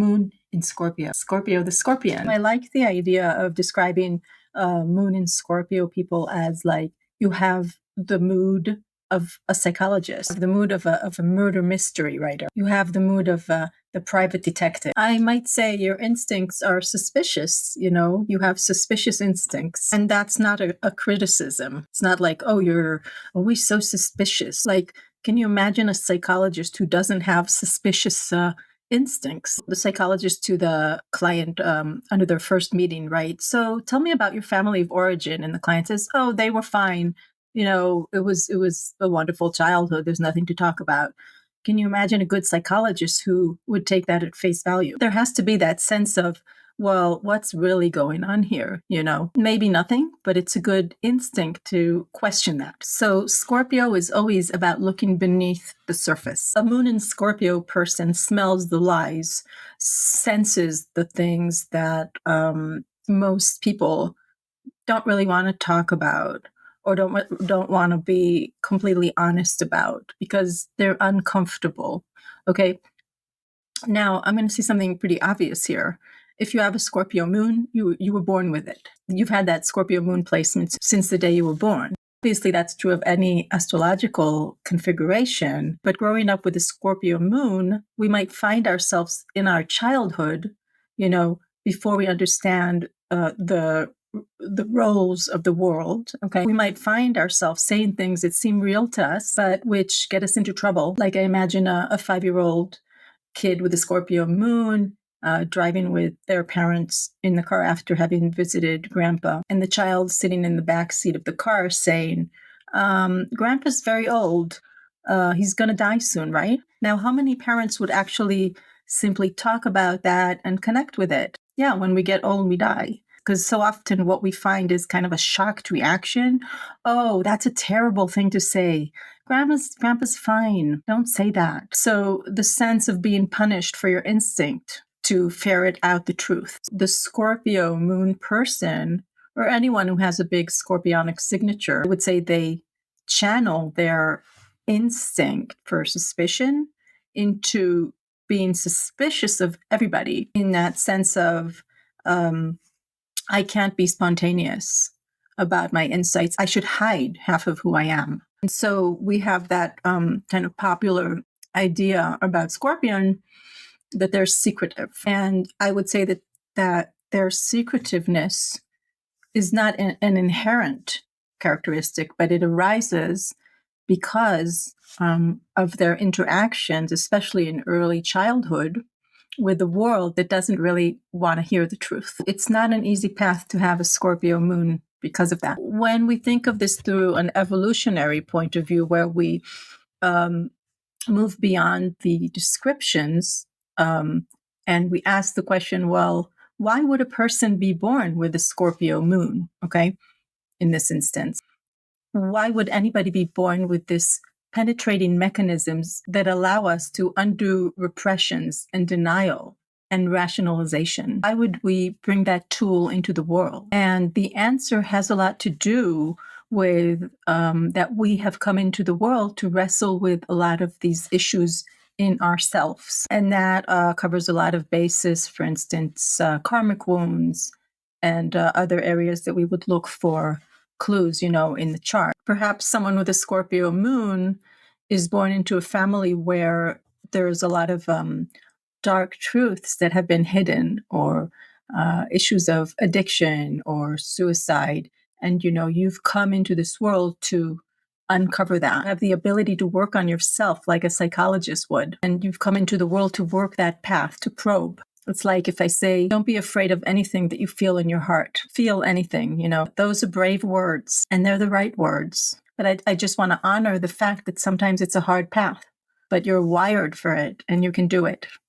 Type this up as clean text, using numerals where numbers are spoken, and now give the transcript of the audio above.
Moon in Scorpio. Scorpio the Scorpion. I like the idea of describing Moon in Scorpio people as like you have the mood of a psychologist, the mood of a murder mystery writer. You have the mood of the private detective. I might say your instincts are suspicious, you have suspicious instincts. And that's not a criticism. It's not like, oh, you're always so suspicious. Like, can you imagine a psychologist who doesn't have suspicious instincts? The psychologist to the client under their first meeting, right? So tell me about your family of origin. And the client says, oh, they were fine. It was a wonderful childhood. There's nothing to talk about. Can you imagine a good psychologist who would take that at face value? There has to be that sense of, well, what's really going on here? Maybe nothing, but it's a good instinct to question that. So Scorpio is always about looking beneath the surface. A Moon in Scorpio person smells the lies, senses the things that most people don't really want to talk about, or don't want to be completely honest about because they're uncomfortable. Okay. Now I'm going to say something pretty obvious here. If you have a Scorpio moon, you were born with it. You've had that Scorpio moon placement since the day you were born. Obviously, that's true of any astrological configuration. But growing up with a Scorpio moon, we might find ourselves in our childhood, before we understand the roles of the world. Okay. We might find ourselves saying things that seem real to us, but which get us into trouble. Like I imagine a 5-year-old kid with a Scorpio moon driving with their parents in the car after having visited grandpa, and the child sitting in the back seat of the car saying, grandpa's very old. He's going to die soon, right? Now, how many parents would actually simply talk about that and connect with it? Yeah, when we get old, we die. Because so often what we find is kind of a shocked reaction. Oh, that's a terrible thing to say. Grandpa's fine. Don't say that. So the sense of being punished for your instinct to ferret out the truth. The Scorpio moon person, or anyone who has a big scorpionic signature, I would say they channel their instinct for suspicion into being suspicious of everybody, in that sense of, I can't be spontaneous about my insights. I should hide half of who I am. And so we have that kind of popular idea about Scorpion, that they're secretive. And I would say that their secretiveness is not an inherent characteristic, but it arises because of their interactions, especially in early childhood, with the world that doesn't really want to hear the truth. It's not an easy path to have a Scorpio moon because of that. When we think of this through an evolutionary point of view, where we move beyond the descriptions and we ask the question, well, why would a person be born with a Scorpio moon? Okay, in this instance, why would anybody be born with this penetrating mechanisms that allow us to undo repressions and denial and rationalization? Why would we bring that tool into the world? And the answer has a lot to do with that we have come into the world to wrestle with a lot of these issues in ourselves. And that covers a lot of bases, for instance, karmic wounds and other areas that we would look for clues, in the chart. Perhaps someone with a Scorpio moon is born into a family where there's a lot of dark truths that have been hidden, or issues of addiction or suicide. And, you've come into this world to uncover that. You have the ability to work on yourself like a psychologist would. And you've come into the world to work that path, to probe. It's like if I say, don't be afraid of anything that you feel in your heart. Feel anything, Those are brave words, and they're the right words. But I just want to honor the fact that sometimes it's a hard path, but you're wired for it and you can do it.